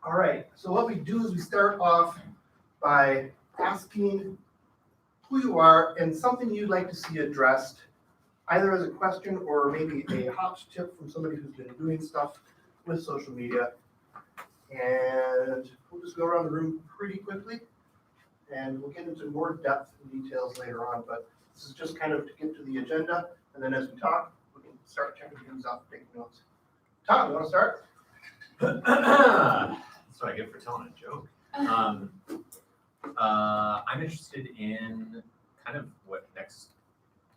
All right, so what we do is we start off by asking who you are and something you'd like to see addressed, either as a question or maybe a hot tip from somebody who's been doing stuff with social media. And we'll just go around the room pretty quickly, and we'll get into more depth and details later on, but this is just kind of to get to the agenda, and then as we talk, we can start checking things off, taking notes. Tom, you want to start? That's what I get for telling a joke. I'm interested in kind of what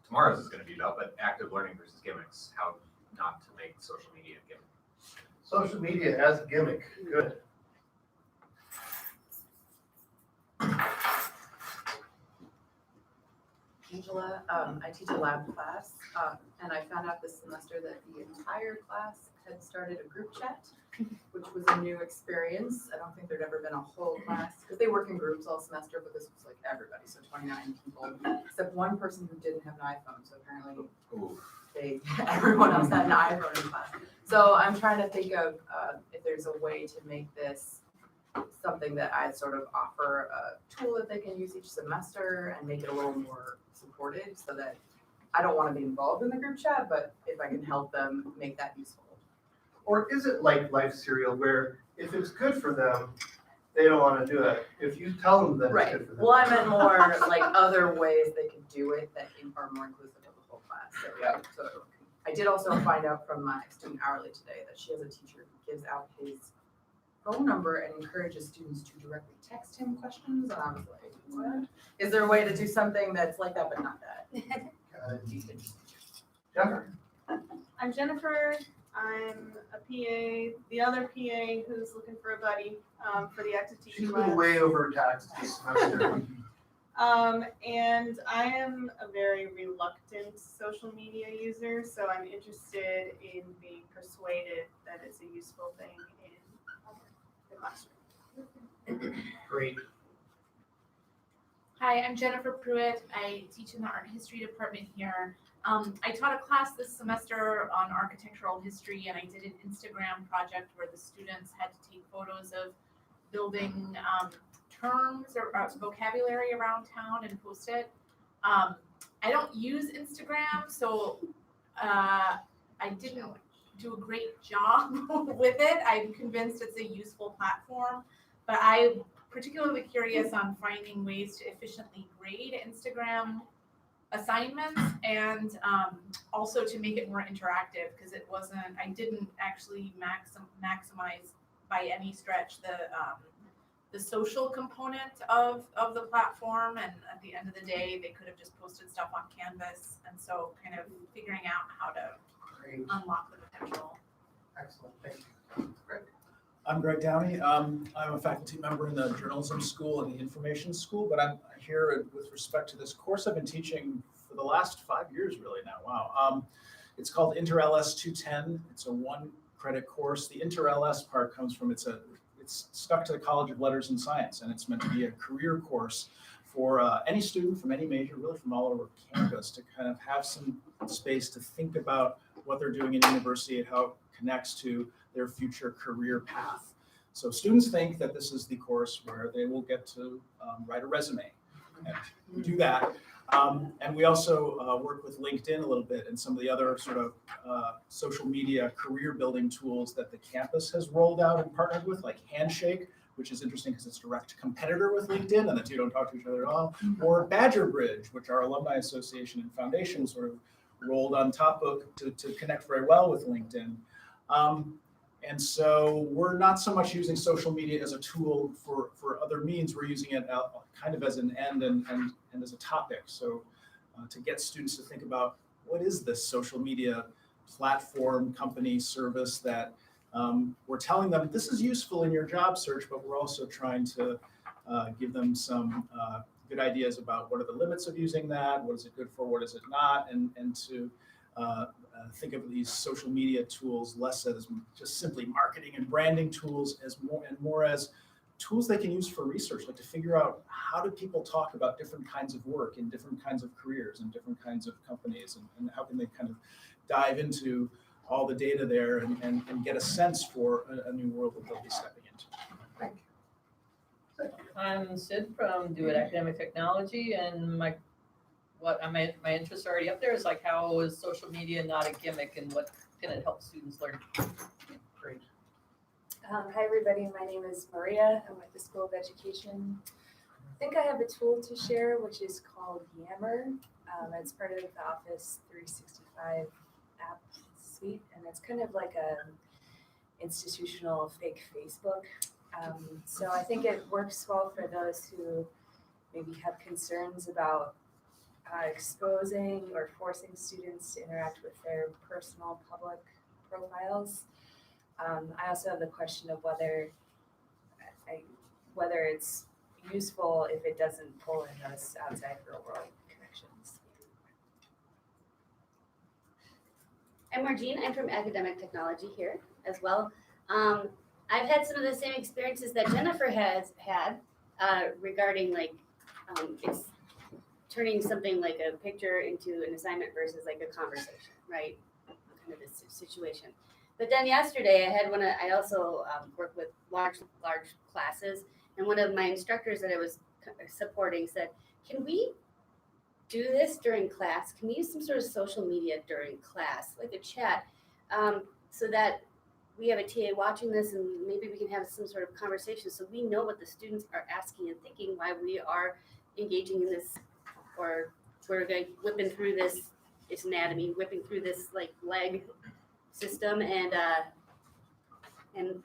tomorrow's is going to be about, but active learning versus gimmicks, how not to make social media a gimmick. Social media as a gimmick, good. Angela, I teach a lab class, and I found out this semester that the entire class had started a group chat, which was a new experience. I don't think there'd ever been a whole class, because they work in groups all semester, but this was like everybody, so 29 people, except one person who didn't have an iPhone, so apparently everyone else had an iPhone in class. So I'm trying to think of if there's a way to make this something that I sort of offer a tool that they can use each semester and make it a little more supported, so that I don't want to be involved in the group chat, but if I can help them make that useful. Or is it like Life Serial, where if it's good for them, they don't want to do it? If you tell them that it's good for them. Well, I meant more like other ways they can do it that are more inclusive of the whole class. So, yeah. So I did also find out from my student hourly today that she has a teacher who gives out his phone number and encourages students to directly text him questions. And I was like, what? Is there a way to do something that's like that, but not that? Jennifer. I'm Jennifer. I'm a PA, the other PA who's looking for a buddy for the active teaching She's class. been way overtaxed this semester. And I am a very reluctant social media user, so I'm interested in being persuaded that it's a useful thing in the classroom. Great. Hi, I'm Jennifer Pruitt. I teach in the art history department here. I taught a class this semester on architectural history, and I did an Instagram project where the students had to take photos of building terms or vocabulary around town and post it. I don't use Instagram, so I didn't do a great job with it. I'm convinced it's a useful platform, but I'm particularly curious on finding ways to efficiently grade Instagram assignments and also to make it more interactive, because I didn't actually maximize by any stretch the social component of the platform, and at the end of the day they could have just posted stuff on Canvas, and so kind of figuring out how to unlock the potential. Excellent, thank you. Greg. I'm Greg Downey. I'm a faculty member in the journalism school and the information school, but I'm here with respect to this course I've been teaching for the last 5 years really now. Wow. It's called Inter-LS 210. It's a 1-credit course. The Inter-LS part comes from, it's stuck to the College of Letters and Science, and it's meant to be a career course for any student from any major, really from all over campus, to kind of have some space to think about what they're doing in university and how it connects to their future career path. So students think that this is the course where they will get to write a resume, and we do that. And we also work with LinkedIn a little bit and some of the other sort of social media career building tools that the campus has rolled out and partnered with, like Handshake, which is interesting because it's a direct competitor with LinkedIn and the two don't talk to each other at all, or Badger Bridge, which our alumni association and foundation sort of rolled on top of to connect very well with LinkedIn. And so we're not so much using social media as a tool for other means. We're using it kind of as an end and as a topic. So to get students to think about, what is this social media platform, company, service that we're telling them this is useful in your job search, but we're also trying to give them some good ideas about what are the limits of using that, what is it good for, what is it not, and to think of these social media tools less as just simply marketing and branding tools, as more as tools they can use for research, like to figure out how do people talk about different kinds of work in different kinds of careers and different kinds of companies, and how can they kind of dive into all the data there and get a sense for a new world that they'll be stepping into. I'm Sid from Do It Academic Technology, and my interests are already up there is like, how is social media not a gimmick, and what can it help students learn? Great. Hi, everybody. My name is Maria. I'm with the School of Education. I think I have a tool to share, which is called Yammer. It's part of the Office 365 app suite, and it's kind of like a institutional fake Facebook. So I think it works well for those who maybe have concerns about exposing or forcing students to interact with their personal public profiles. I also have the question of whether it's useful if it doesn't pull in those outside real world connections. I'm Margie. I'm from Academic Technology here as well. I've had some of the same experiences that Jennifer has had regarding it's turning something like a picture into an assignment versus like a conversation, right? Kind of this situation. But then yesterday I also work with large classes, and one of my instructors that I was supporting said, can we do this during class? Can we use some sort of social media during class, like a chat, so that we have a TA watching this and maybe we can have some sort of conversation so we know what the students are asking and thinking while we are engaging in this, or we're going whipping through this anatomy, whipping through this like leg system, and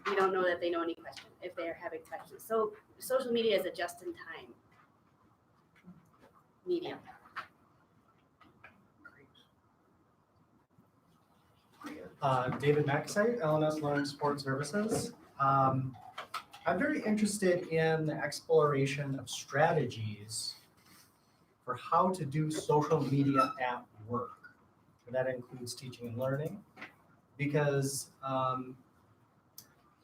we don't know that they know any question if they're having questions. So social media is a just-in-time medium. David McIsite, LNS Learning Support Services. I'm very interested in the exploration of strategies for how to do social media at work. And that includes teaching and learning. Because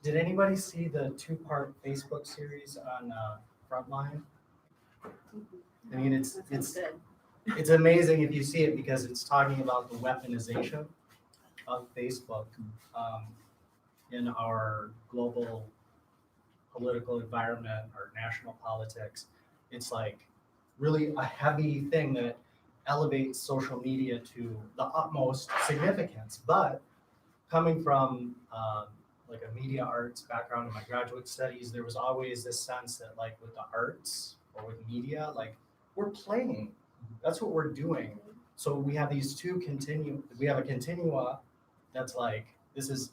did anybody see the 2-part Facebook series on Frontline? I mean, it's amazing if you see it, because it's talking about the weaponization of Facebook in our global political environment, our national politics. It's like really a heavy thing that elevates social media to the utmost significance. But coming from like a media arts background in my graduate studies, there was always this sense that like with the arts or with media, like we're playing, that's what we're doing. So we have these we have a continua that's like, this is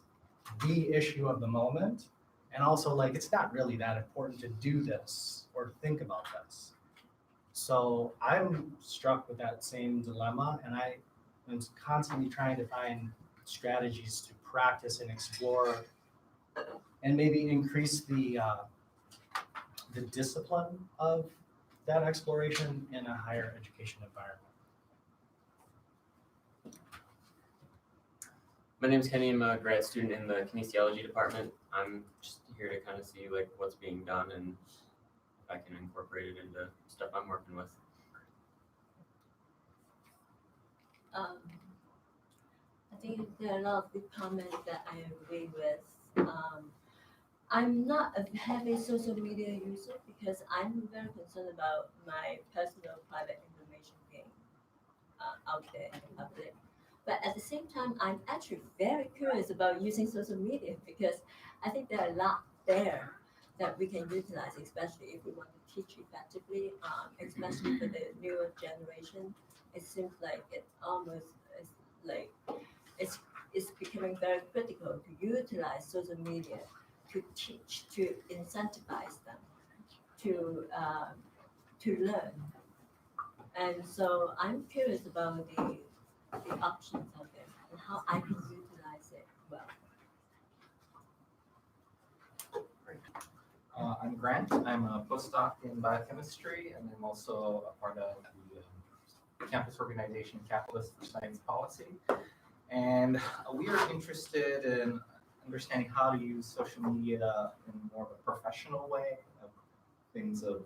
the issue of the moment. And also like, it's not really that important to do this or think about this. So I'm struck with that same dilemma, and I am constantly trying to find strategies to practice and explore and maybe increase the discipline of that exploration in a higher education environment. My name is Kenny. I'm a grad student in the kinesiology department. I'm just here to kind of see like what's being done and if I can incorporate it into stuff I'm working with. I think there are a lot of good comments that I agree with. I'm not a heavy social media user because I'm very concerned about my personal private information being out there in the public. But at the same time, I'm actually very curious about using social media because I think there are a lot there that we can utilize, especially if we want to teach effectively, especially for the newer generation. It seems like it's becoming very critical to utilize social media to teach, to incentivize them, to learn. And so I'm curious about the options out there and how I can utilize it well. I'm Grant. I'm a postdoc in biochemistry, and I'm also a part of the campus organization Catalyst for Science Policy. And we are interested in understanding how to use social media in more of a professional way, of things of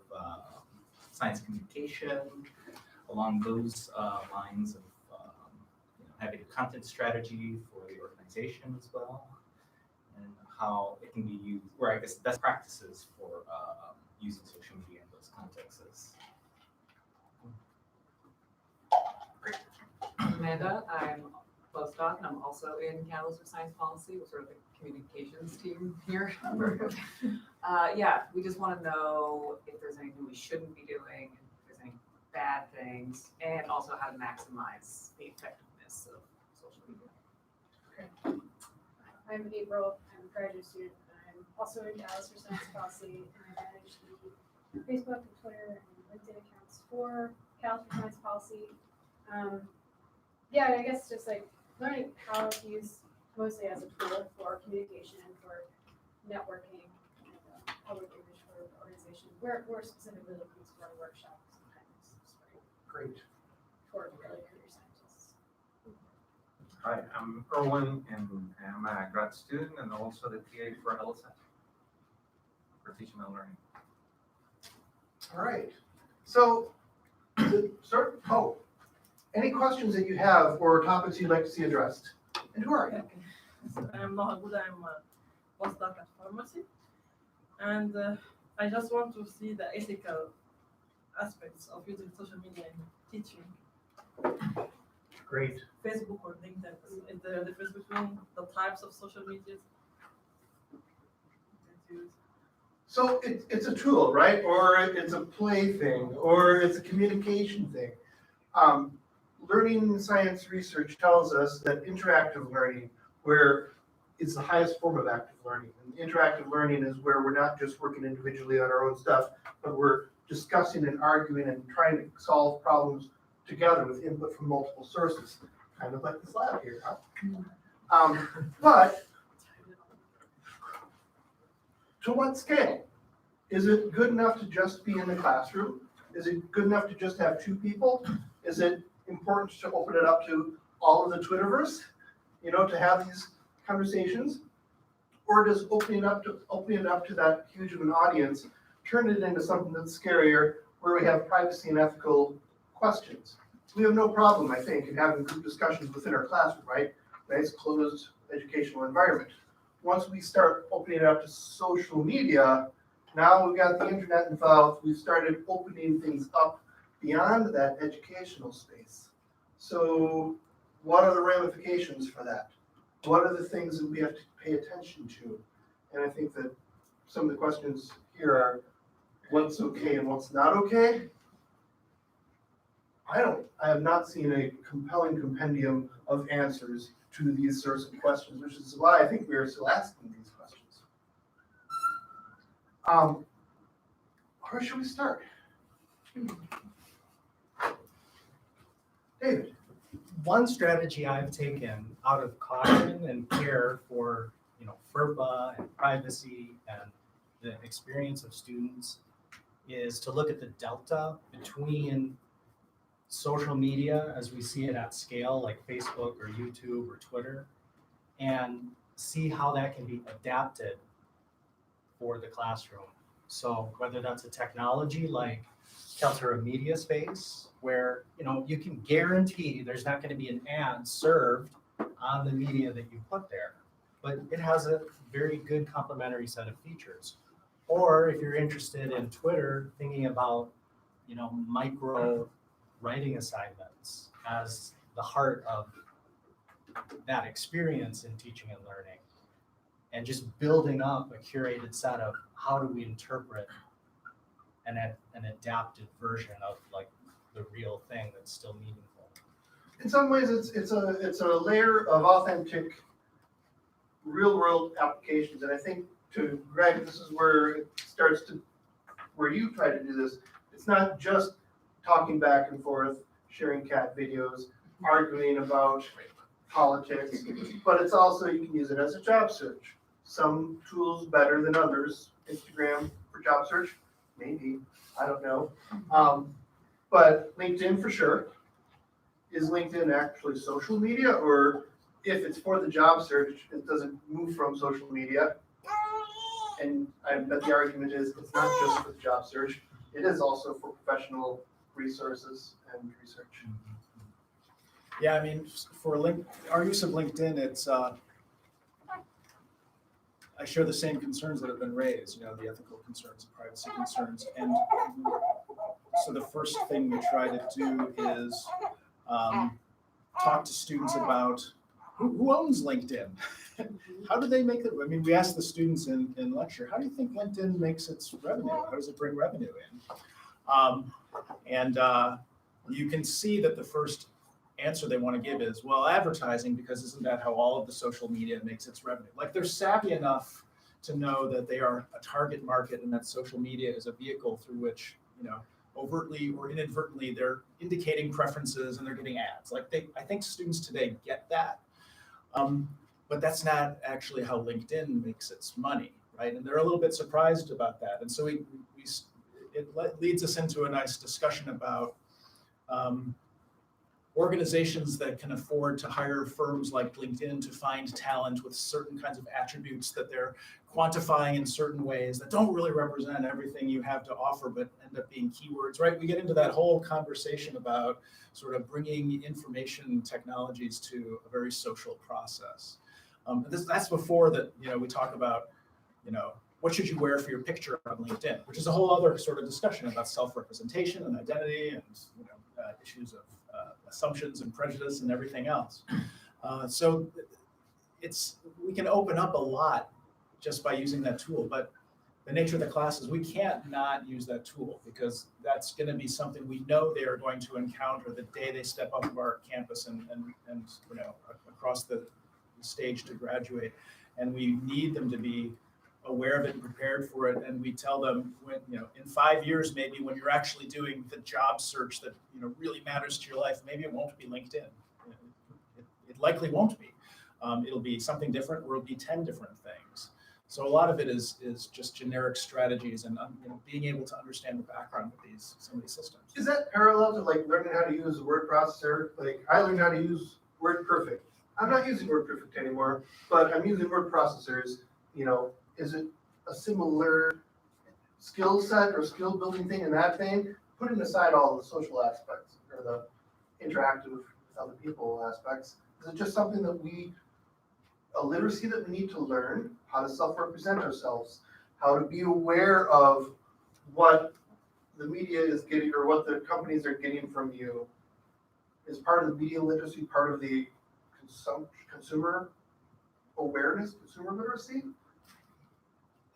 science communication, along those lines of having a content strategy for the organization as well, and how it can be used, or I guess best practices for using social media in those contexts. Amanda, I'm a postdoc, and I'm also in Catalyst for Science Policy, we're sort of the communications team here. Yeah, we just want to know if there's anything we shouldn't be doing, if there's any bad things, and also how to maximize the effectiveness of social media. I'm April, I'm a graduate student, I'm also in Dallas for Science Policy, and I manage the Facebook and Twitter and LinkedIn accounts for Cal for Science Policy. Yeah, I guess just like learning how to use mostly as a tool for communication and for networking and public image for the organization. We're specifically looking for a workshop sometimes Great. for early career scientists. Hi, I'm Erwin, and I'm a grad student and also the TA for LSAT, for teaching and learning. All right. So, to start, any questions that you have or topics you'd like to see addressed? And who are you? I'm Margie, I'm a postdoc at pharmacy, and I just want to see the ethical aspects of using social media in teaching. Great. Facebook or LinkedIn, is there a difference between the types of social media? So it's a tool, right? Or it's a play thing, or it's a communication thing. Learning science research tells us that interactive learning, where it's the highest form of active learning. And interactive learning is where we're not just working individually on our own stuff, but we're discussing and arguing and trying to solve problems together with input from multiple sources, kind of like this lab here, huh? But to what scale? Is it good enough to just be in the classroom? Is it good enough to just have 2 people? Is it important to open it up to all of the Twitterverse, to have these conversations? Or does opening it up to that huge of an audience turn it into something that's scarier, where we have privacy and ethical questions? We have no problem, I think, in having group discussions within our classroom, right? Nice closed educational environment. Once we start opening it up to social media, now we've got the internet involved, we've started opening things up beyond that educational space. So what are the ramifications for that? What are the things that we have to pay attention to? And I think that some of the questions here are what's okay and what's not okay. I have not seen a compelling compendium of answers to these sorts of questions, which is why I think we are still asking these questions. Where should we start? David. One strategy I've taken out of caution and care for, FERPA and privacy and the experience of students is to look at the delta between social media as we see it at scale, like Facebook or YouTube or Twitter, and see how that can be adapted for the classroom. So whether that's a technology like Kaltura Media Space, where you can guarantee there's not going to be an ad served on the media that you put there, but it has a very good complementary set of features. Or if you're interested in Twitter, thinking about micro writing assignments as the heart of that experience in teaching and learning, and just building up a curated set of how do we interpret an adapted version of like the real thing that's still meaningful. In some ways, it's a layer of authentic, real world applications, and I think to Greg, this is where it starts to, where you try to do this. It's not just talking back and forth, sharing cat videos, arguing about politics, but it's also, you can use it as a job search. Some tools better than others. Instagram for job search, maybe, I don't know. But LinkedIn for sure. Is LinkedIn actually social media, or if it's for the job search, it doesn't move from social media? And I bet the argument is it's not just for the job search, it is also for professional resources and research. Yeah, I mean, for our use of LinkedIn, it's I share the same concerns that have been raised, the ethical concerns and privacy concerns. And so the first thing we try to do is talk to students about who owns LinkedIn? How do they make it? I mean, we ask the students in lecture, how do you think LinkedIn makes its revenue? How does it bring revenue in? You can see that the first answer they want to give is, well, advertising, because isn't that how all of the social media makes its revenue? Like they're savvy enough to know that they are a target market and that social media is a vehicle through which, overtly or inadvertently, they're indicating preferences and they're getting ads. I think students today get that. But that's not actually how LinkedIn makes its money, right? And they're a little bit surprised about that. And so it leads us into a nice discussion about organizations that can afford to hire firms like LinkedIn to find talent with certain kinds of attributes that they're quantifying in certain ways that don't really represent everything you have to offer, but end up being keywords, right? We get into that whole conversation about sort of bringing information technologies to a very social process. That's before that, we talk about, what should you wear for your picture on LinkedIn, which is a whole other sort of discussion about self-representation and identity and issues of assumptions and prejudice and everything else. So we can open up a lot just by using that tool, but the nature of the class is we can't not use that tool because that's going to be something we know they are going to encounter the day they step off of our campus and across the stage to graduate. And we need them to be aware of it and prepared for it. And we tell them when, in 5 years, maybe when you're actually doing the job search that, really matters to your life, maybe it won't be LinkedIn. It likely won't be. It'll be something different, or it'll be 10 different things. So a lot of it is just generic strategies and being able to understand the background of some of these systems. Is that parallel to learning how to use a word processor? I learned how to use WordPerfect. I'm not using WordPerfect anymore, but I'm using word processors. Is it a similar skill set or skill building thing in that vein? Putting aside all the social aspects or the interactive with other people aspects, is it just something that a literacy that we need to learn, how to self-represent ourselves, how to be aware of what the media is getting or what the companies are getting from you? Is part of the media literacy part of the consumer awareness, consumer literacy?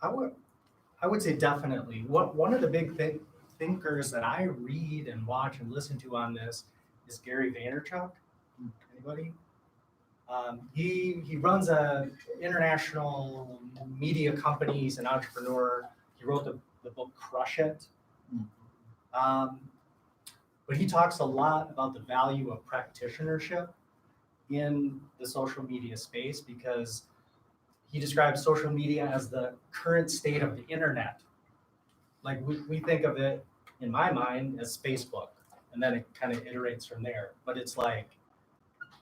I would say definitely. One of the big thinkers that I read and watch and listen to on this is Gary Vaynerchuk. Anybody? He runs a international media company. He's an entrepreneur. He wrote the book Crush It. But he talks a lot about the value of practitionership in the social media space because he describes social media as the current state of the internet. Like we think of it, in my mind, as Facebook, and then it kind of iterates from there. But it's like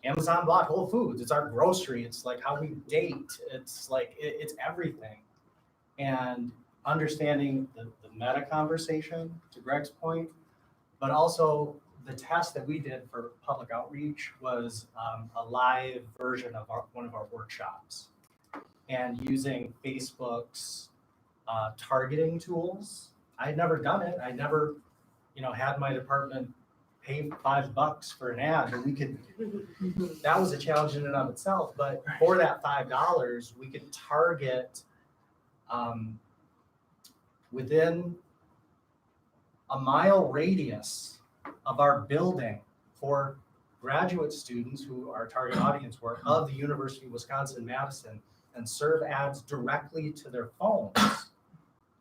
Amazon bought Whole Foods. It's our grocery. It's like how we date. It's like it's everything. And understanding the meta conversation, to Greg's point, but also the test that we did for public outreach was a live version of one of our workshops, and using Facebook's targeting tools. I had never done it. I never, had my department pay $5 for an ad, but we could. That was a challenge in and of itself. But for that $5, we could target within a mile radius of our building for graduate students who our target audience were of the University of Wisconsin-Madison, and serve ads directly to their phones.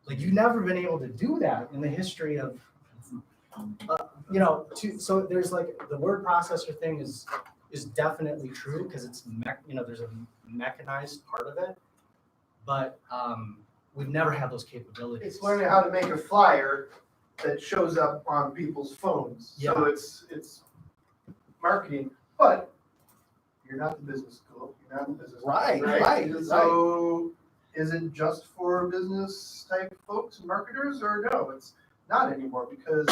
Like you've never been able to do that in the history of, so there's like the word processor thing is definitely true because it's, there's a mechanized part of it, but we've never had those capabilities. It's learning how to make a flyer that shows up on people's phones. Yeah. So it's marketing, but you're not the business school. You're not the business school, Right. So is it just for business type folks and marketers, or no? It's not anymore because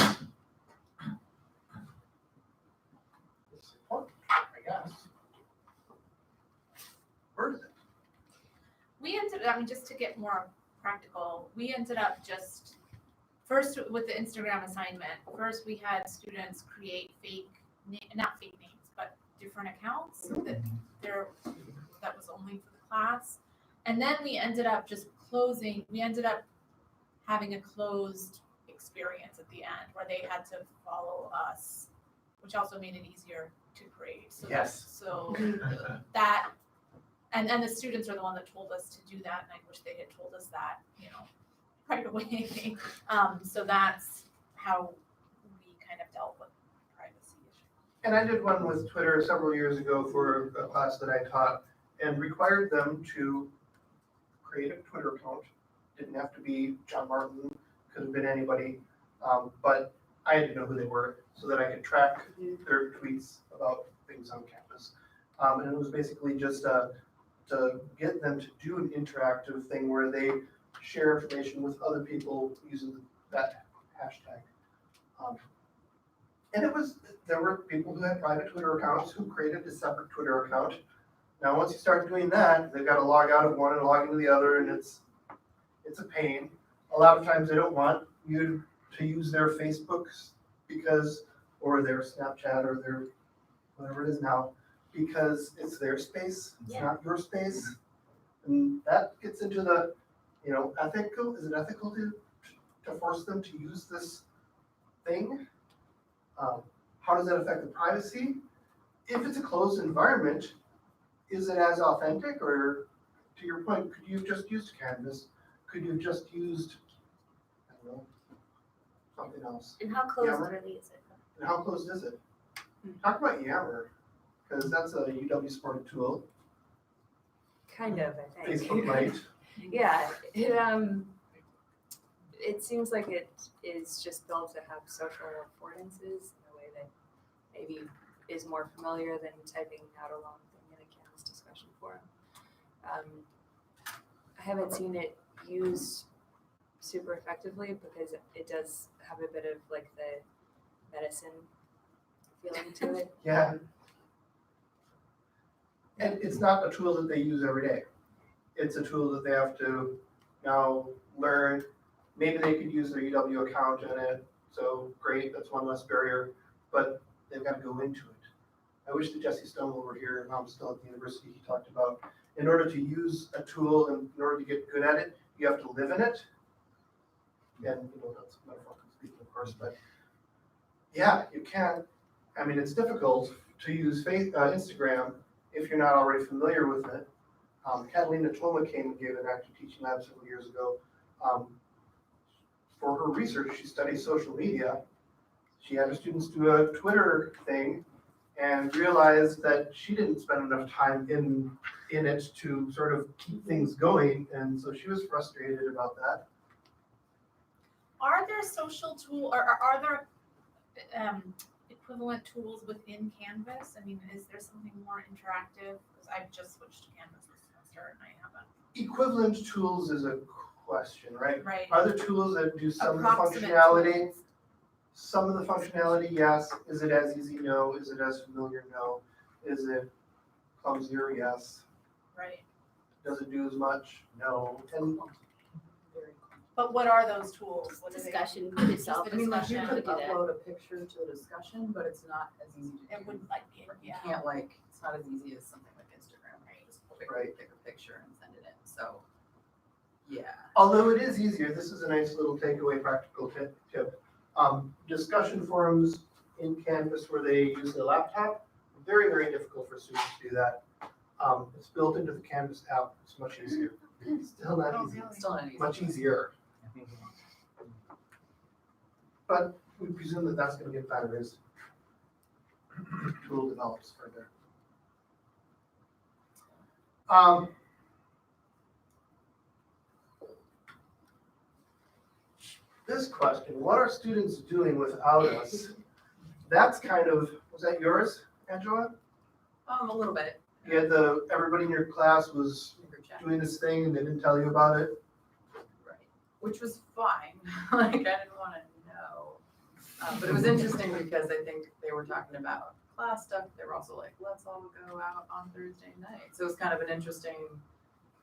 it's important, I guess. Where is it? we ended up, I mean, just to get more practical, we ended up just, first with the Instagram assignment, first we had students create not fake names, but different accounts that was only for the class. And then we ended up having a closed experience at the end where they had to follow us, which also made it easier to grade. So Yes. So that, and the students are the one that told us to do that, and I wish they had told us that, right away. So that's how we kind of dealt with privacy issues. And I did one with Twitter several years ago for a class that I taught and required them to create a Twitter account. Didn't have to be John Martin, could have been anybody, but I had to know who they were so that I could track their tweets about things on campus. And it was basically just to get them to do an interactive thing where they share information with other people using that hashtag. And there were people who had private Twitter accounts who created a separate Twitter account. Now, once you start doing that, they've got to log out of one and log into the other, and it's a pain. A lot of times they don't want you to use their Facebooks or their Snapchat or their whatever it is now, because it's their space, it's not your space. And that gets into the, ethical, is it ethical to force them to use this thing? How does that affect the privacy? If it's a closed environment, is it as authentic, or to your point, could you have just used Canvas? Could you have just used, I don't know, something else? And how closed Yammer? really is it? And how closed is it? Talk about Yammer, because that's a UW supported tool. Kind of, I think. Facebook Lite. Yeah, it seems like it is just built to have social affordances in a way that maybe is more familiar than typing out a long thing in a Canvas discussion forum. I haven't seen it used super effectively because it does have a bit of like the medicine feeling to it. Yeah. And it's not a tool that they use every day. It's a tool that they have to now learn. Maybe they could use their UW account in it, so great, that's one less barrier, but they've got to go into it. I wish that Jesse Stonewall were here, I'm still at the university, he talked about, in order to use a tool and in order to get good at it, you have to live in it. And, that's metaphorical speaking, of course, but yeah, you can't, it's difficult to use Instagram if you're not already familiar with it. Catalina Toma came and gave an active teaching lab several years ago. For her research, she studies social media. She had her students do a Twitter thing and realized that she didn't spend enough time in it to sort of keep things going, and so she was frustrated about that. Are there social tool, or are there equivalent tools within Canvas? I mean, is there something more interactive? Because I've just switched to Canvas this semester and I haven't. Equivalent tools is a question, right? Right. Are there tools that do some of the Approximate functionality? tools. Some of the functionality, yes. Is it as easy? No. Is it as familiar? No. Is it clumsier? Yes. Right. Does it do as much? No. And But what are those tools? What are they? Discussion Just itself. the I mean, like you discussion. could upload a picture to a discussion, but it's not as easy to do. It wouldn't like it, You yeah. can't it's not as easy as something like Instagram, where you just pick a picture and send it in, so, yeah. although it is easier, this is a nice little takeaway practical tip. Discussion forums in Canvas where they use their laptop, very, very difficult for students to do that. It's built into the Canvas app, it's much easier. Still not easy, Still not easy. much easier. But we presume that that's gonna get better as tool develops further. This question, what are students doing without us? That's kind of, was that yours, Angela? A little bit. You had everybody in your class was doing this thing and they didn't tell you about it? Right, which was fine, I didn't wanna know. But it was interesting because I think they were talking about class stuff, they were also like, let's all go out on Thursday night. So it was kind of an interesting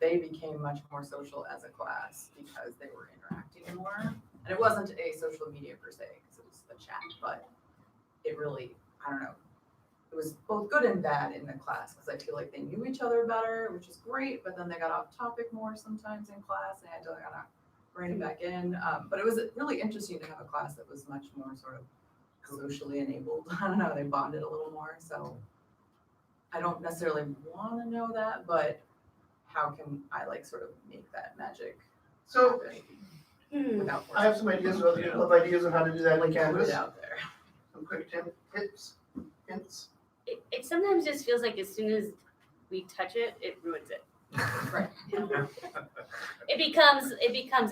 they became much more social as a class because they were interacting more. And it wasn't a social media per se, because it was a chat, but it really, I don't know, it was both good and bad in the class, because I feel like they knew each other better, which is great, but then they got off topic more sometimes in class, and I had to kind of rein it back in. But it was really interesting to have a class that was much more sort of socially enabled. I don't know, they bonded a little more, so I don't necessarily want to know that, but how can I like sort of make that magic So happen without I have some ideas of ideas on how to do that in put Canvas. it out there? Some quick tips, hints. It sometimes just feels like as soon as we touch it, it ruins it. Right. It becomes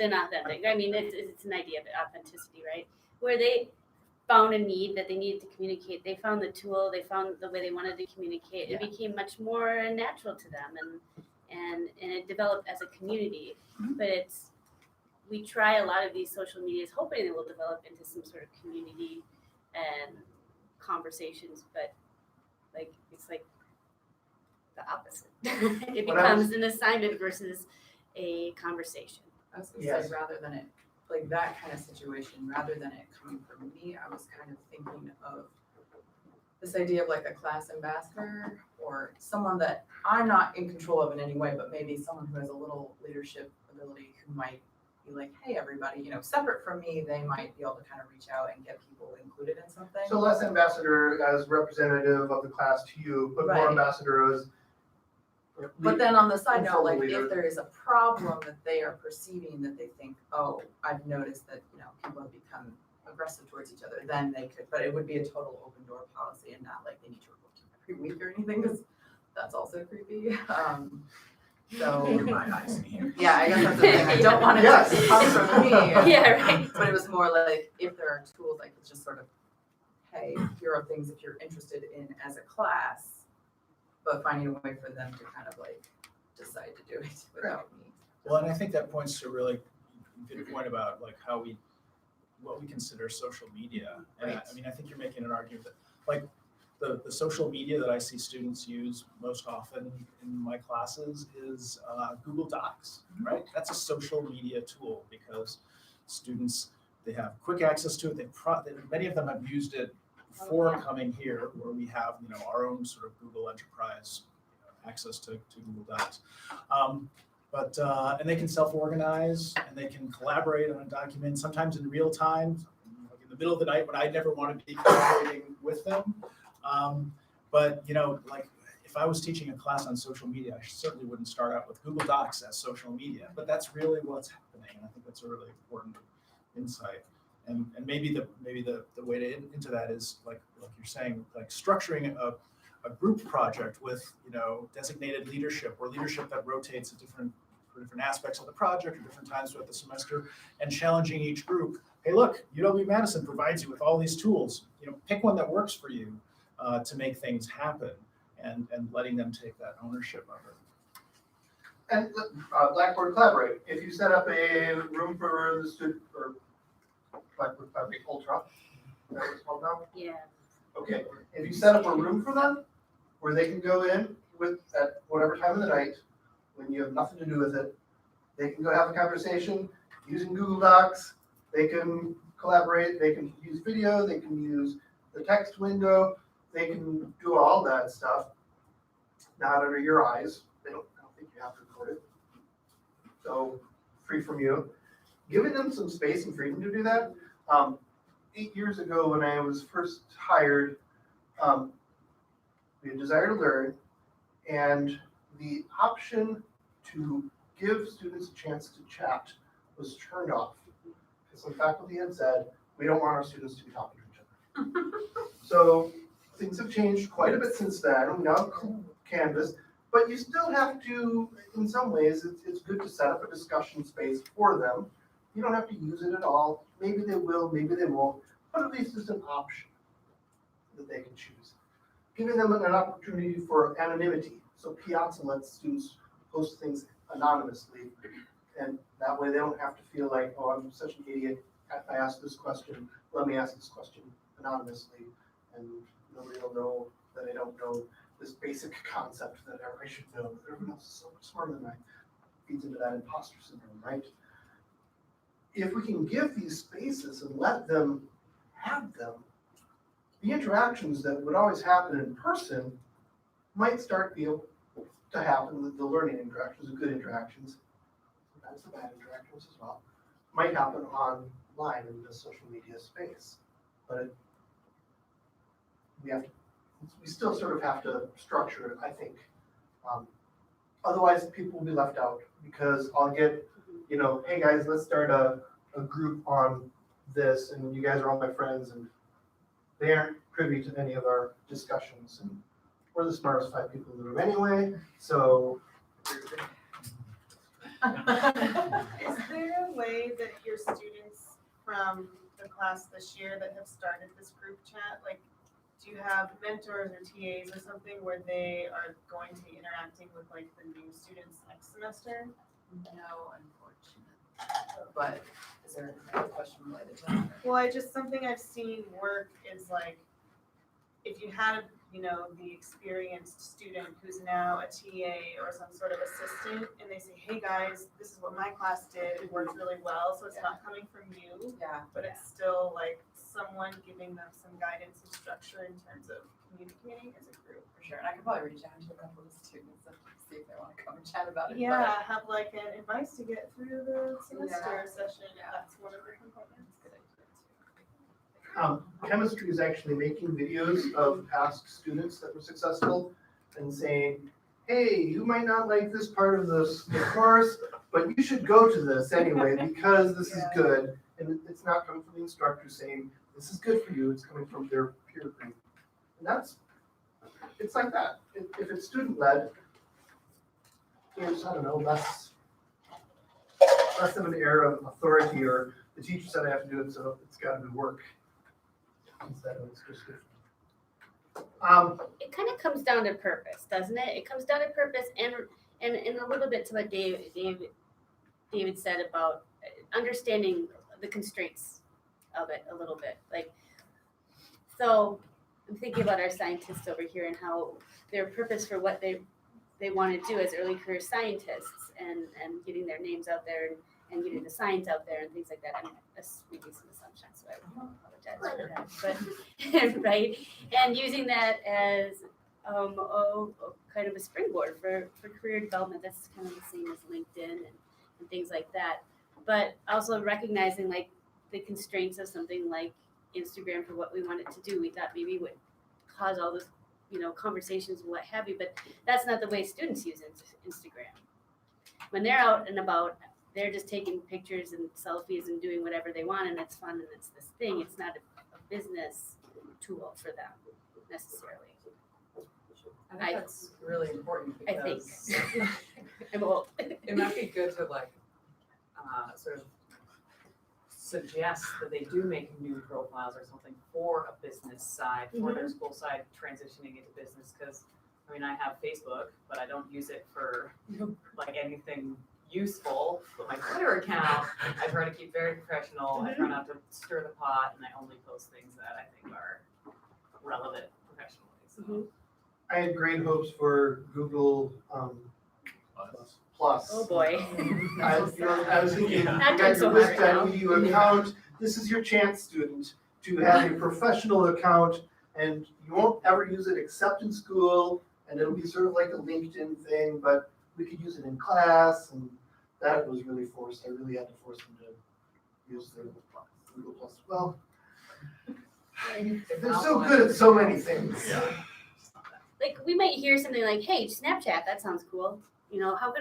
inauthentic. I mean, it's an idea of authenticity, right? Where they found a need that they needed to communicate. They found the tool. They found the way they wanted to communicate. Yeah. It became much more natural to them, and it developed as a community. But we try a lot of these social medias, hoping it will develop into some sort of community and conversations. But like it's like the opposite. It becomes an assignment versus a conversation. I was gonna say, rather than it, like that kind of situation, rather than it coming from me, I was kind of thinking of this idea of like a class ambassador or someone that I'm not in control of in any way, but maybe someone who has a little leadership ability who might be like, hey, everybody, you know, separate from me, they might be able to kind of reach out and get people included in something. So less ambassador as representative of the class to you, but more Right. ambassador as. But then on the side note, like leader. if there is a problem that they are perceiving that they think, oh, I've noticed that, you know, people have become aggressive towards each other, then they could, but it would be a total open door policy and not like they need to report to every week or anything, because that's also creepy. So yeah, I guess that's the thing. I don't want it to come from me. Yeah, right. But it was more like if there are tools, like it's just sort of, hey, here are things if you're interested in as a class, but finding a way for them to kind of like decide to do it without me. Well, and I think that points to really good point about like what we consider social media. And I mean, I think you're making an argument that like the social media that I see students use most often in my classes is Google Docs, right? That's a social media tool because students, they have quick access to it. Many of them have used it before coming here, where we have, you know, our own sort of Google Enterprise access to Google Docs. And they can self-organize and they can collaborate on a document, sometimes in real time, like in the middle of the night when I never want to be collaborating with them. But, you know, like if I was teaching a class on social media, I certainly wouldn't start out with Google Docs as social media, but that's really what's happening. And I think that's a really important insight. And maybe the way to into that is like you're saying, like structuring a group project with, you know, designated leadership or leadership that rotates at different aspects of the project or different times throughout the semester, and challenging each group. Hey, look, UW-Madison provides you with all these tools. You know, pick one that works for you to make things happen, and letting them take that ownership of it. And Blackboard Collaborate. If you set up a room for the student, or Blackboard Collaborate Ultra, is that what it's called now? Yeah. Okay, if you set up a room for them where they can go in at whatever time of the night, when you have nothing to do with it, they can go have a conversation using Google Docs, they can collaborate, they can use video, they can use the text window, they can do all that stuff, not under your eyes. I don't think you have to record it. So free from you. Giving them some space and freedom to do that. 8 years ago when I was first hired, we had desire to learn, and the option to give students a chance to chat was turned off. Because some faculty had said, we don't want our students to be talking to each other. So things have changed quite a bit since then. We now have Canvas, but you still have to, in some ways, it's good to set up a discussion space for them. You don't have to use it at all. Maybe they will, maybe they won't, but at least it's an option that they can choose. Giving them an opportunity for anonymity. So Piazza lets students post things anonymously, and that way they don't have to feel like, oh, I'm such an idiot, I asked this question, let me ask this question anonymously, and nobody will know that I don't know this basic concept that I should know. Everyone else is so much smarter than I. feeds into that imposter syndrome, right? If we can give these spaces and let them have them, the interactions that would always happen in person might start to happen, the learning interactions, the good interactions, sometimes the bad interactions as well, might happen online in the social media space. But we still sort of have to structure it, I think. Otherwise, people will be left out because I'll get, hey guys, let's start a group on this, and you guys are all my friends, and they aren't privy to any of our discussions, and we're the smartest 5 people in the room anyway, so. Is there a way that your students from the class this year that have started this group chat, like, do you have mentors or TAs or something where they are going to be interacting with like the new students next semester? No, unfortunately. But is there a question related to that? Well, something I've seen work is like, if you had, the experienced student who's now a TA or some sort of assistant, and they say, hey guys, this is what my class did, it worked really well, so it's not coming from you, but it's still like someone giving them some guidance and structure in terms of communicating as a group. For sure, and I could probably reach out to a couple of the students and see if they want to come and chat about it. Yeah, have like an advice to get through the semester session, that's one of the components. Chemistry is actually making videos of past students that were successful and saying, hey, you might not like this part of the course, but you should go to this anyway because this is good. And it's not coming from the instructor saying, this is good for you, it's coming from their peer group. And it's like that. If it's student-led, there's, I don't know, less of an air of authority, or the teacher said I have to do it, so it's got to be work. Instead of it's just different. It kind of comes down to purpose, doesn't it? It comes down to purpose and a little bit to what David said about understanding the constraints of it a little bit. Like, so I'm thinking about our scientists over here and how their purpose for what they want to do as early career scientists and getting their names out there and getting the science out there and things like that. I mean, that's maybe some assumptions, so I apologize for that. But right, and using that as a kind of a springboard for career development. That's kind of the same as LinkedIn and things like that. But also recognizing like the constraints of something like Instagram for what we want it to do. We thought maybe it would cause all this, conversations and what have you, but that's not the way students use Instagram. When they're out and about, they're just taking pictures and selfies and doing whatever they want, and it's fun and it's this thing. It's not a business tool for them necessarily. I think that's really important because I think. I'm old. It might be good to like sort of suggest that they do make new profiles or something for a business side, for their school side transitioning into business. Because I mean, I have Facebook, but I don't use it for like anything useful. But my Twitter account, I try to keep very professional. I try not to stir the pot, and I only post things that I think are relevant professionally. So. I had great hopes for Google Plus. Oh boy. I was thinking, you Not got doing your so hard now. WestEdu account. This is your chance, student, to have a professional account, and you won't ever use it except in school, and it'll be sort of like a LinkedIn thing, but we could use it in class, and that was really forced. I really had to force them to use the Google Plus. Well, they're so good at so many things. Yeah. Like we might hear something like, "Hey, Snapchat, that sounds cool." How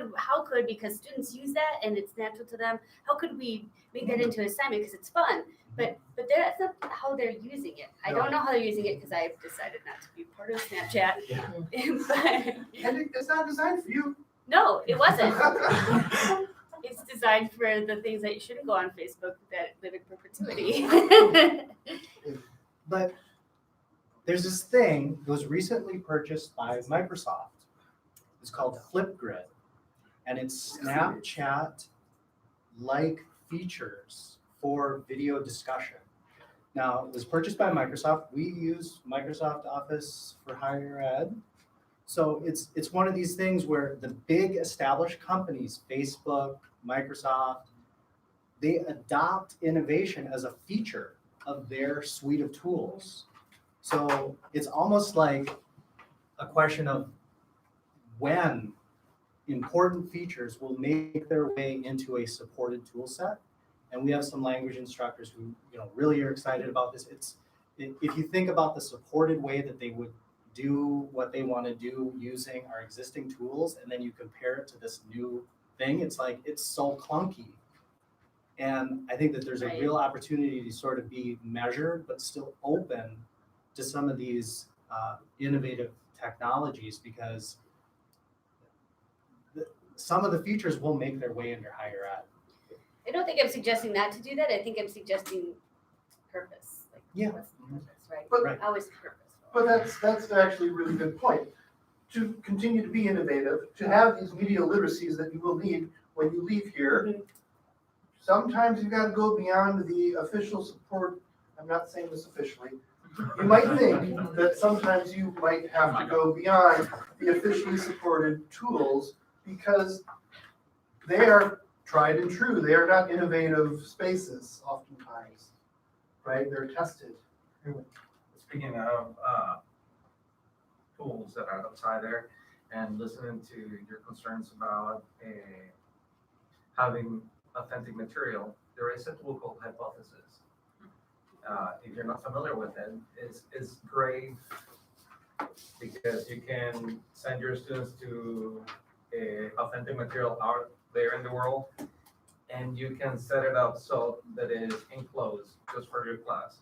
could because students use that and it's natural to them. How could we make that into an assignment because it's fun? But that's not how they're using it. I don't know how they're using it because I've decided not to be part of Snapchat. Yeah. But, And it's not designed for you. no, it wasn't. It's designed for the things that shouldn't go on Facebook that live in perpetuity. But there's this thing that was recently purchased by Microsoft. It's called ClipGrid, and it's Snapchat-like features for video discussion. Now, it was purchased by Microsoft. We use Microsoft Office for higher ed, So it's one of these things where the big established companies, Facebook, Microsoft, they adopt innovation as a feature of their suite of tools. So it's almost like a question of when important features will make their way into a supported tool set. And we have some language instructors who, really are excited about this. If you think about the supported way that they would do what they want to do using our existing tools, and then you compare it to this new thing, it's like, it's so clunky. And I think that there's a real opportunity to sort of be measured, but still open to some of these innovative technologies, because some of the features will make their way into higher ed. I don't think I'm suggesting not to do that. I think I'm suggesting purpose. Like, Yeah. what's the purpose, right? But- How is purpose? But that's actually a really good point. To continue to be innovative, to have these media literacies that you will need when you leave here, sometimes you gotta go beyond the official support. I'm not saying this officially. You might think that sometimes you might have to go beyond the officially supported tools because they are tried and true. They are not innovative spaces oftentimes, right? They're tested. Speaking of tools that are outside there, and listening to your concerns about having authentic material, there is a tool called Hypothesis. If you're not familiar with it, it's great because you can send your students to authentic material out there in the world, and you can set it up so that it is enclosed just for your class.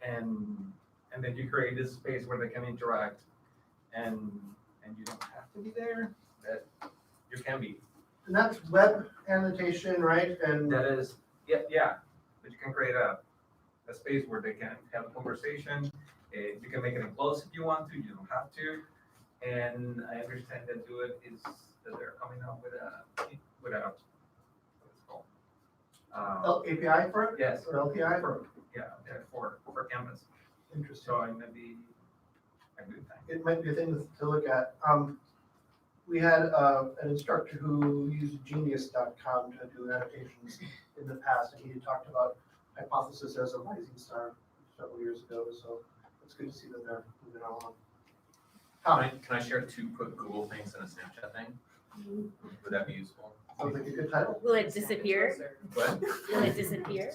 And then you create this space where they can interact, and you don't have to be there, but you can be. And that's web annotation, right? And That is, yeah, but you can create a space where they can have a conversation. You can make it enclosed if you want to, you don't have to. And I understand that that they're coming up with a what it's called? API for it? Yes. Or LPI? For Canvas. Interesting. So it may be a good thing. It might be a thing to look at. We had an instructor who used genius.com to do annotations in the past, and he had talked about Hypothesis as a rising star several years ago, so it's good to see that they're moving along. Can I share 2 quick Google things and a Snapchat thing? Would that be useful? Sounds like a good title. Will it disappear? What? Will it disappear?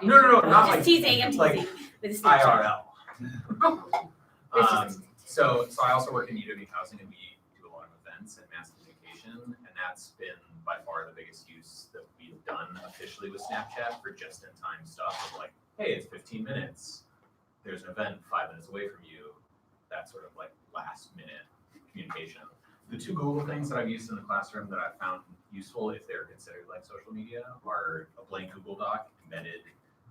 No, not Just like teasing, I'm like teasing. With a Snapchat. IRL. So I also work in UW Housing, and we do a lot of events and mass communication, and that's been by far the biggest use that we've done officially with Snapchat for just-in-time stuff of like, hey, it's 15 minutes. There's an event 5 minutes away from you. That sort of like last-minute communication. The 2 Google things that I've used in the classroom that I've found useful, if they're considered like social media, are a blank Google Doc embedded,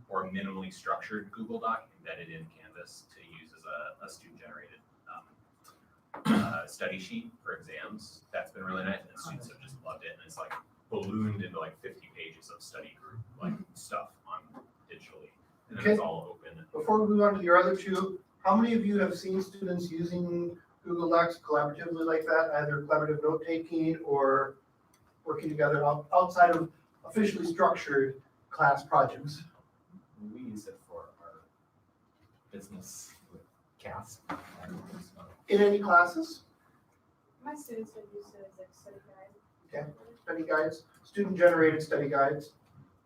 or a minimally structured Google Doc embedded in Canvas to use as a student-generated study sheet for exams. That's been really nice, and students have just loved it, and it's like ballooned into like 50 pages of study group like stuff on digitally, and then it's all open. Before we move on to your other 2, how many of you have seen students using Google Docs collaboratively like that, either collaborative note-taking or working together outside of officially structured class projects? We use it for our business with CAS. In any classes? My students have used it as like study guide. Okay, study guides, student-generated study guides.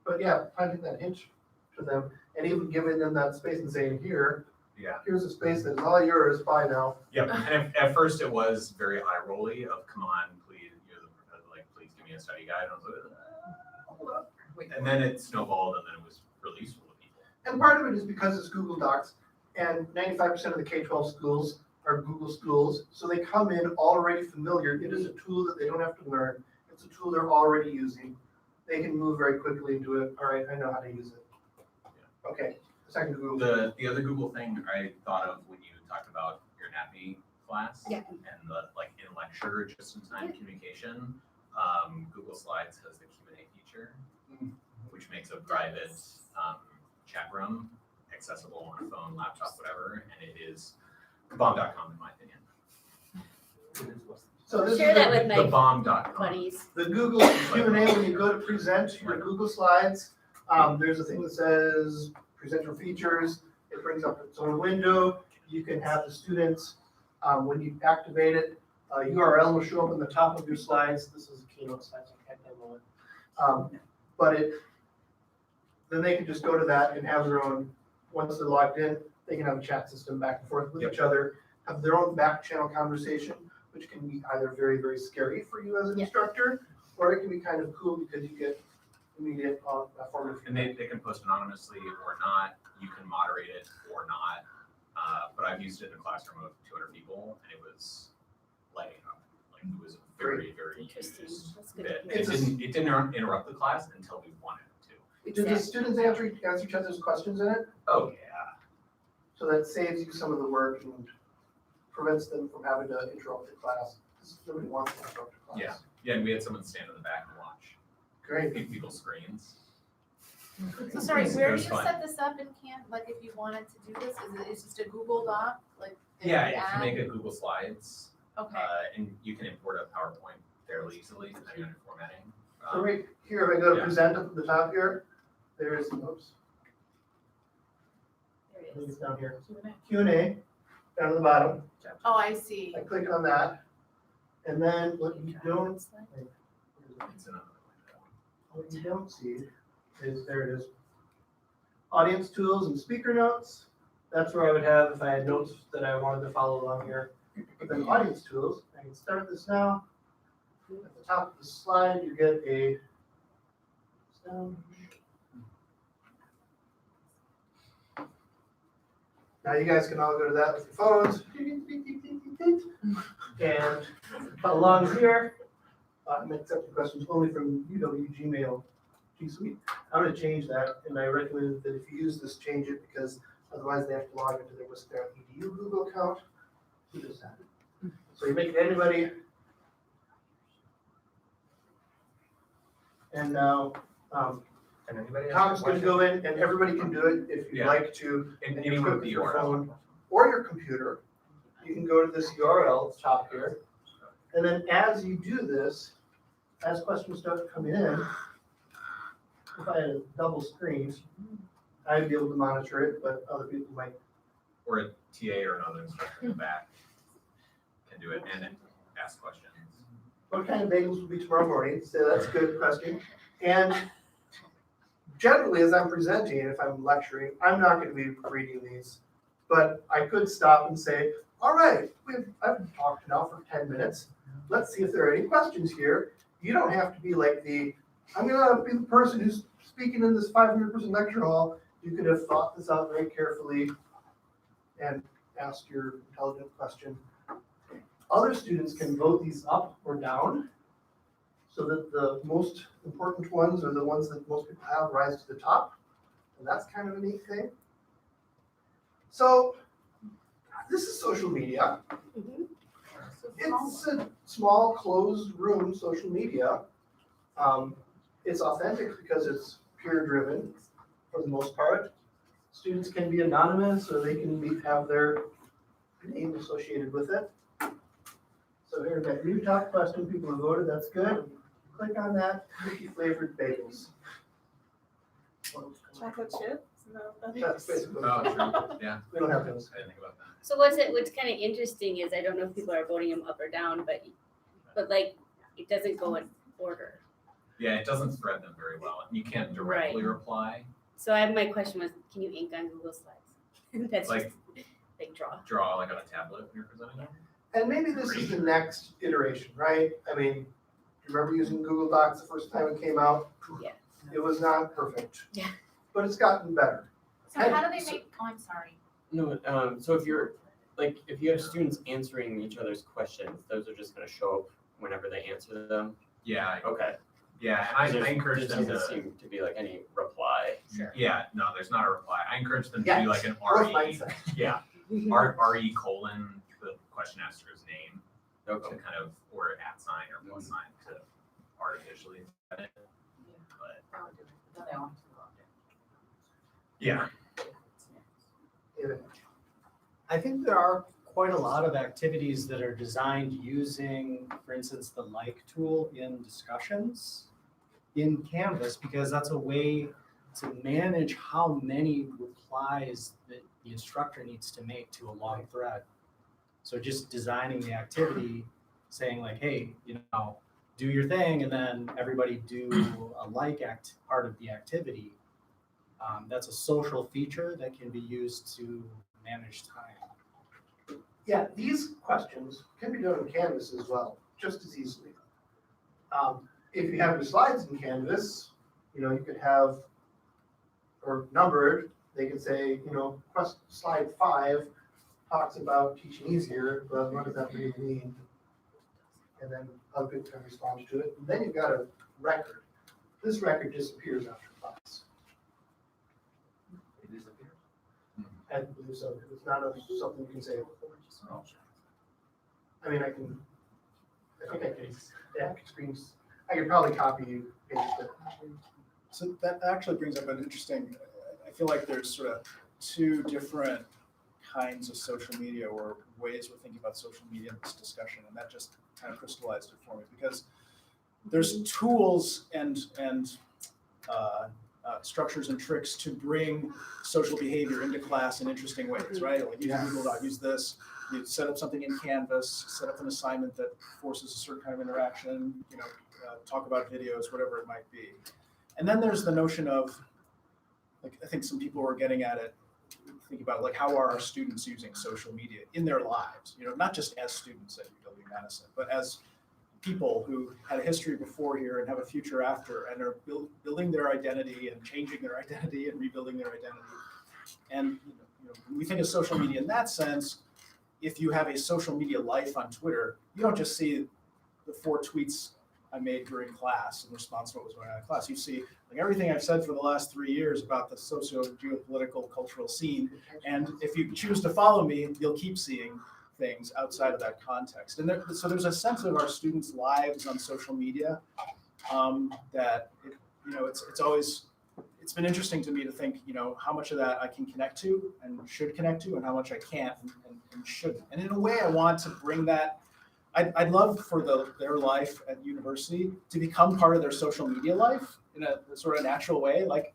But yeah, finding that hinge to them and even giving them that space and saying, here's a space that is all yours, bye now. Yep, and at first it was very eye-rolly of, come on, please, you're the professor, like, please give me a study guide. And I was like, hold up. And then it snowballed, and then it was really useful to people. And part of it is because it's Google Docs, and 95% of the K-12 schools are Google schools, so they come in already familiar. It is a tool that they don't have to learn. It's a tool they're already using. They can move very quickly into it. All right, I know how to use it. Okay, second Google. The other Google thing I thought of when you talked about your NAPI class Yeah. and the like in lecture just-in-time communication, Google Slides has the Q&A feature, which makes a private chat room accessible on a phone, laptop, whatever, and it is bomb.com in my opinion. So this is Share that with The my bomb.com. buddies. the Google Q&A when you go to present your Google Slides. There's a thing that says present your features. It brings up its own window. You can have the students, when you activate it, URL will show up in the top of your slides. This is a keynote slide, so I can't demo it. But then they can just go to that and have their own, once they're logged in, they can have a chat system back and forth with each other, have their own back channel conversation, which can be either very, very scary for you as an instructor, or it can be kind of cool because you get immediate formative And they can post anonymously or not. You can moderate it or not. But I've used it in a classroom of 200 people, and it was lighting up. Like it was a very, very Interesting. used That's good bit. to hear. It didn't interrupt the class until we wanted it to. Do the students answer each other's questions in it? Oh yeah. So that saves you some of the work and prevents them from having to interrupt the class, because nobody wants to interrupt the class. Yeah. Yeah, and we had someone stand in the back and watch. Great. People's screens. So sorry, It where do was you fun. set this up in Canva? Like if you wanted to do this, it's just a Google Doc, like? that Yeah, you you can add? make a Google Slides, Okay. and you can import a PowerPoint fairly easily depending on your formatting. So right here, if I go to Yeah. present up at the top here, there's, oops, There I it think is. it's down here. Q&A, down at the bottom. Oh, I see. I click on that. And then what you don't, It's another what you don't see is, there it is. Audience tools and speaker notes. That's where I would have, if I had notes that I wanted to follow along here. But then audience tools, I can start this now. At the top of the slide, you get a sound. Now you guys can all go to that with your phones. And along here, I'm accepting questions only from UW Gmail G Suite. I'm gonna change that, and I recommend that if you use this, change it, because otherwise they have to log into their Wisconsin EDU Google account. Who does that? So you make anybody. And now, Can anybody ask Tom's a gonna question? go in, and everybody can do it if you'd Yeah. like to. And you anyone click with the your URL. phone or your computer. You can go to this URL at the top here. And then as you do this, as questions start coming in, if I had a double screen, I'd be able to monitor it, but other people might. Or a TA or another instructor in the back can do it and then ask questions. What kind of bagels will be tomorrow morning? So that's a good question. And generally, as I'm presenting, if I'm lecturing, I'm not gonna be reading these. But I could stop and say, all right, I've talked now for 10 minutes. Let's see if there are any questions here. You don't have to be like I'm gonna be the person who's speaking in this 500-person lecture hall. You could have thought this out very carefully and asked your intelligent question. Other students can vote these up or down so that the most important ones, or the ones that most people have, rise to the top. And that's kind of a neat thing. So this is social media. It's a small closed room social media. It's authentic because it's peer driven for the most part. Students can be anonymous, or they can have their name associated with it. So here's that new top question. People have voted. That's good. Click on that. Cookie flavored bagels. Chocolate chip? No, That's basically. Oh, true. Yeah. We don't have those. I didn't think about that. So what's kind of interesting is, I don't know if people are voting them up or down, but like, it doesn't go in order. Yeah, it doesn't thread them very well. You can't directly reply. So my question was, can you ink on Google Slides? That's Like- just, like Draw like on a tablet when you're presenting it. And maybe this is the next iteration, right? I mean, do you remember using Google Docs the first time it came out? Yeah. It was not perfect. Yeah. But it's gotten better. So how do they make, oh, I'm sorry. No, so if you have students answering each other's questions, those are just gonna show up whenever they answer them? Yeah. Okay. Yeah, and I encourage There them doesn't to. seem to be like any reply. Sure. Yeah, no, there's not a reply. I encourage them to Yes. do like an Growth RE. mindset. Yeah, RE colon the question asker's name Okay. to kind of, or @ sign or plus sign to artificially set it. But yeah, I think there are quite a lot of activities that are designed using, for instance, the like tool in discussions in Canvas, because that's a way to manage how many replies that the instructor needs to make to a long thread. So just designing the activity, saying like, hey, do your thing, and then everybody do a like part of the activity. That's a social feature that can be used to manage time. Yeah, these questions can be done in Canvas as well, just as easily. If you have your slides in Canvas, you could have, or numbered, they could say, slide 5 talks about teaching easier, but what does that really mean? And then other people can respond to it. And then you've got a record. This record disappears after class. It disappears. I believe so. It's not something you can say. I mean, I think I can, screens. I could probably copy you, paste it. So that actually brings up an interesting, I feel like there's sort of two different kinds of social media or ways we're thinking about social media in this discussion, and that just kind of crystallized it for me, because there's tools and structures and tricks to bring social behavior into class in interesting ways, right? Like use Google Doc, use this, you set up something in Canvas, set up an assignment that forces a certain kind of interaction, talk about videos, whatever it might be. And then there's the notion of, like, I think some people were getting at it, thinking about like, how are our students using social media in their lives? Not just as students at UW-Madison, but as people who had a history before here and have a future after, and are building their identity and changing their identity and rebuilding their identity. And when we think of social media in that sense, if you have a social media life on Twitter, you don't just see the 4 tweets I made during class in response to what was going on in class. You see like everything I've said for the last 3 years about the socio-geopolitical cultural scene. And if you choose to follow me, you'll keep seeing things outside of that context. And so there's a sense of our students' lives on social media that it's been interesting to me to think, how much of that I can connect to and should connect to, and how much I can't and shouldn't. And in a way, I want to bring that. I'd love for their life at university to become part of their social media life in a sort of natural way, like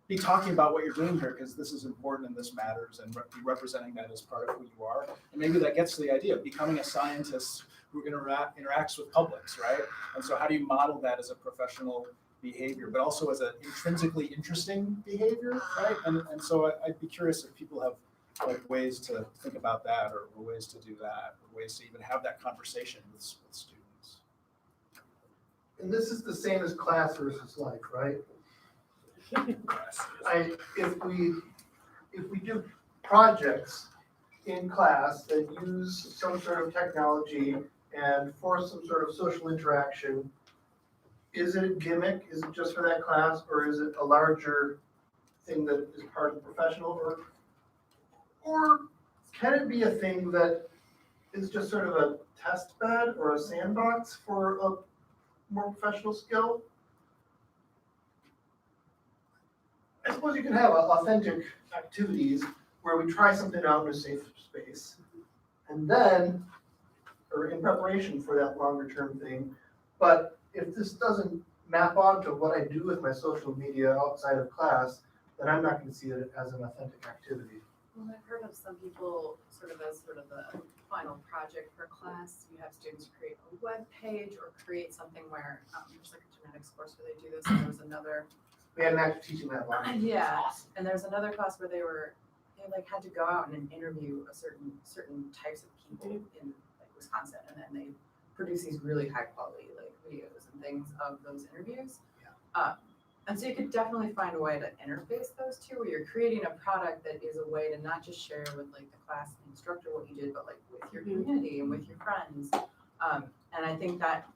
be talking about what you're doing here because this is important and this matters, and be representing that as part of who you are. And maybe that gets to the idea of becoming a scientist who interacts with publics, right? And so how do you model that as a professional behavior, but also as an intrinsically interesting behavior, right? And so I'd be curious if people have like ways to think about that, or ways to do that, or ways to even have that conversation with students. And this is the same as class versus life, right? If we do projects in class that use some sort of technology and force some sort of social interaction, is it a gimmick? Is it just for that class, or is it a larger thing that is part of the professional work? Or can it be a thing that is just sort of a test bed or a sandbox for a more professional skill? I suppose you can have authentic activities where we try something out in a safe space, and then, or in preparation for that longer term thing. But if this doesn't map onto what I do with my social media outside of class, then I'm not going to see it as an authentic activity. Well, I've heard of some people sort of the final project for class, you have students create a web page or create something where there's like a genetics course where they do this, and there was another. We had an actually teaching that line. Yeah, and there's another class where they like had to go out and interview a certain types of people in like Wisconsin, and then they produce these really high quality like videos and things of those interviews. Yeah. And so you could definitely find a way to interface those two, where you're creating a product that is a way to not just share with like the class and the instructor what you did, but like with your community and with your friends. And I think that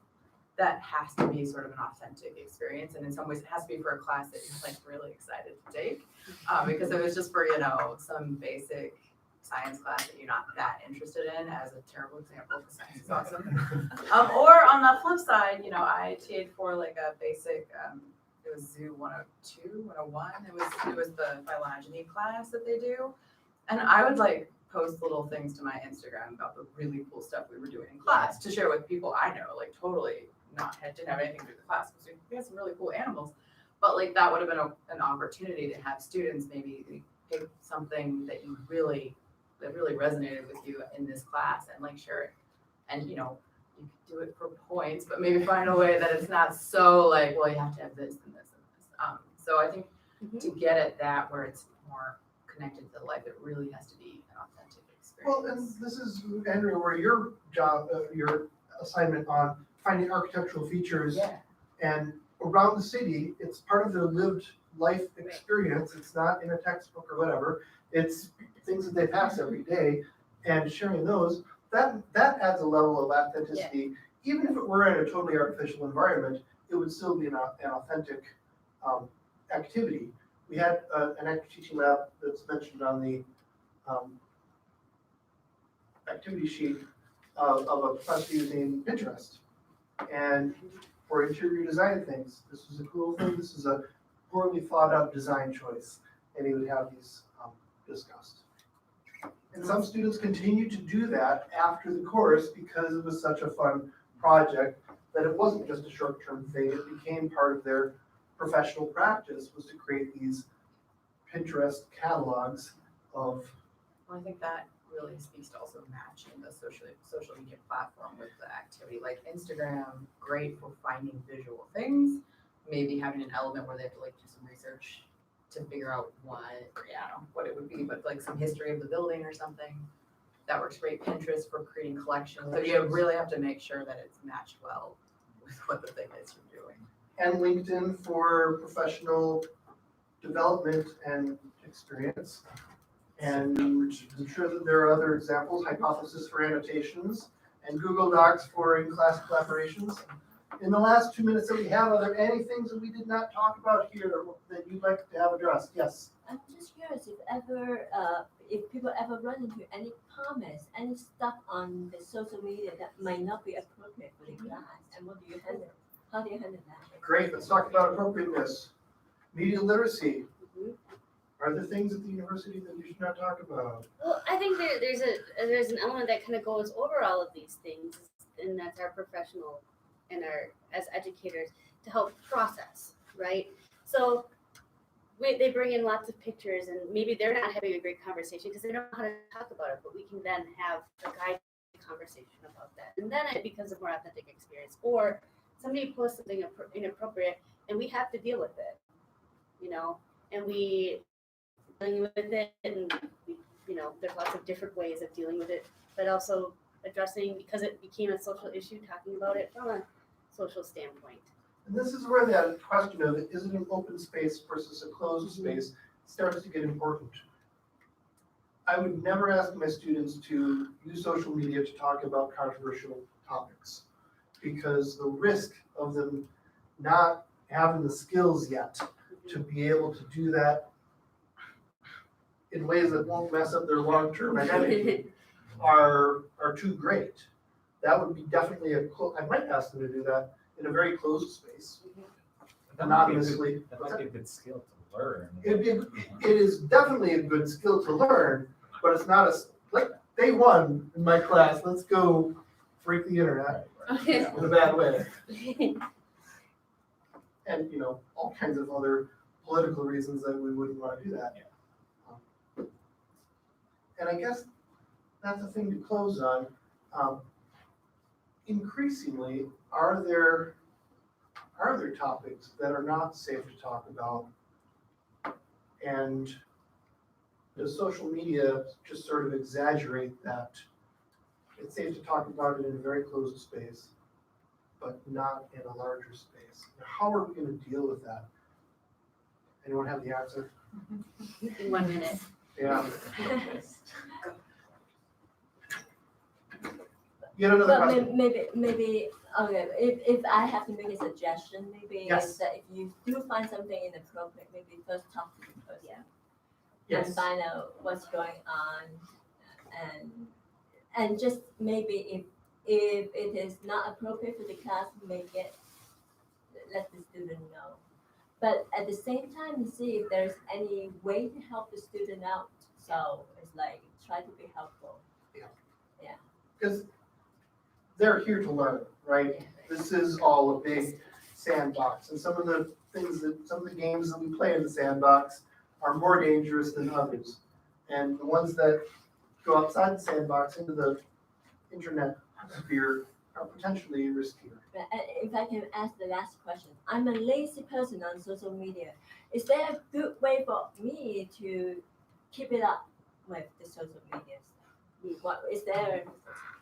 has to be sort of an authentic experience, and in some ways it has to be for a class that you're like really excited to take, because if it's just for some basic science class that you're not that interested in, as a terrible example, because science is awesome. Or on the flip side, I TA'd for like a basic. It was Zoo 102, 101. It was the phylogeny class that they do, and I would like post little things to my Instagram about the really cool stuff we were doing in class to share with people I know, like totally didn't have anything to do with the class, because we had some really cool animals. But like that would have been an opportunity to have students maybe pick something that really resonated with you in this class and like share it. And you know, you could do it for points, but maybe find a way that it's not so like, well, you have to have this and this and this. So I think to get at that where it's more connected to life, it really has to be an authentic experience. Well, and this is, Andrea, where your job, your assignment on finding architectural features and around the city, it's part of their lived life experience. It's not in a textbook or whatever. It's things that they pass every day, and sharing those, that adds a level of authenticity. Even if it were in a totally artificial environment, it would still be an authentic activity. We had an active teaching lab that's mentioned on the activity sheet of a professor using Pinterest. And for interior design things, this was a cool thing. This is a poorly thought out design choice. And he would have these discussed. And some students continue to do that after the course because it was such a fun project that it wasn't just a short-term thing. It became part of their professional practice, was to create these Pinterest catalogs of. Well, I think that really speaks to also matching the social media platform with the activity. Like Instagram, great for finding visual things, maybe having an element where they have to like do some research to figure out what it would be, but like some history of the building or something. That works great. Pinterest for creating collections. So you really have to make sure that it's matched well with what the thing is you're doing. And LinkedIn for professional development and experience. And I'm sure that there are other examples, Hypothesis for annotations, and Google Docs for in-class collaborations. In the last 2 minutes that we have, are there any things that we did not talk about here that you'd like to have addressed? Yes? I'm just curious if people ever run into any comments, any stuff on the social media that might not be appropriate for the class, and what do you handle? How do you handle that? Great, let's talk about appropriateness. Media literacy. Are there things at the university that you should not talk about? Well, I think there's an element that kind of goes over all of these things, and that's our professional and our as educators to help process, right? So they bring in lots of pictures, and maybe they're not having a great conversation because they don't know how to talk about it, but we can then have a guided conversation about that, and then it becomes a more authentic experience. Or somebody posts something inappropriate, and we have to deal with it, you know, and we dealing with it, and there's lots of different ways of dealing with it, but also addressing, because it became a social issue, talking about it from a social standpoint. And this is where that question of is it an open space versus a closed space starts to get important. I would never ask my students to use social media to talk about controversial topics, because the risk of them not having the skills yet to be able to do that in ways that won't mess up their long-term identity are too great. That would be definitely I might ask them to do that in a very closed space, anonymously. That might be a good skill to learn. It is definitely a good skill to learn, but it's not like day one in my class, let's go freak the internet in a bad way. And, all kinds of other political reasons that we wouldn't want to do that. And I guess that's a thing to close on. Increasingly, are there topics that are not safe to talk about? And does social media just sort of exaggerate that it's safe to talk about it in a very closed space, but not in a larger space? How are we going to deal with that? Anyone have the answer? In 1 minute. Yeah. You have another But question? maybe okay. If I have to make a suggestion, maybe Yes. is that if you do find something inappropriate, maybe first talk to the person Yes. and find out what's going on, and just maybe if it is not appropriate for the class, let the student know. But at the same time, see if there's any way to help the student out So it's like, try to be helpful. Because they're here to learn, right? This is all a big sandbox, and some of the games that we play in the sandbox are more dangerous than others. And the ones that go outside the sandbox into the internet sphere are potentially riskier. But if I can ask the last question, I'm a lazy person on social media. Is there a good way for me to keep it up with the social media stuff? What is there?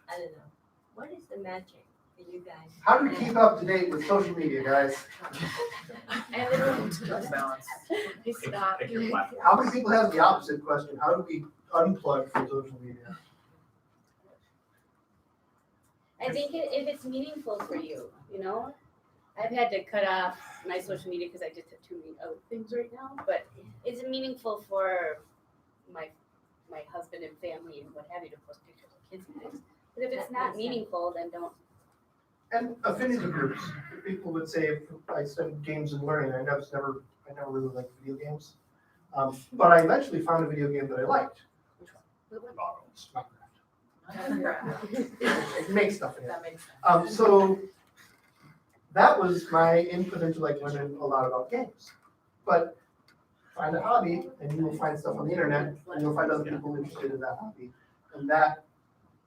I don't know. What is the magic for you guys? How do we keep up to date with social media, guys? Balance. Pick your platform. How many people have the opposite question? How do we unplug from social media? I think if it's meaningful for you, you know, I've had to cut off my social media because I just have too many other things right now. But it's meaningful for my husband and family and what have you to post pictures of kids and things. But if it's not meaningful, then don't. And affinity groups. People would say, I studied games and learning. I never really liked video games. But I eventually found a video game that I liked. It makes stuff in it. That makes sense. So that was my input into like learning a lot about games. But find a hobby and you will find stuff on the internet and you'll find other people interested in that hobby. And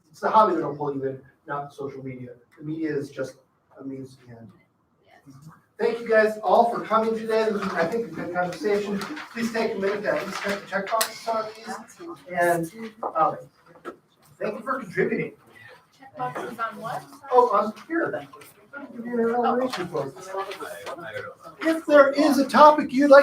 it's the hobby that'll pull you in, not social media. The media is just a means to the end. Thank you guys all for coming today. This was, I think, a good conversation. Please take a minute to inspect the checkboxes on these. And thank you for contributing. Checkboxes on what? Oh, on here. Thank you. If there is a topic you'd like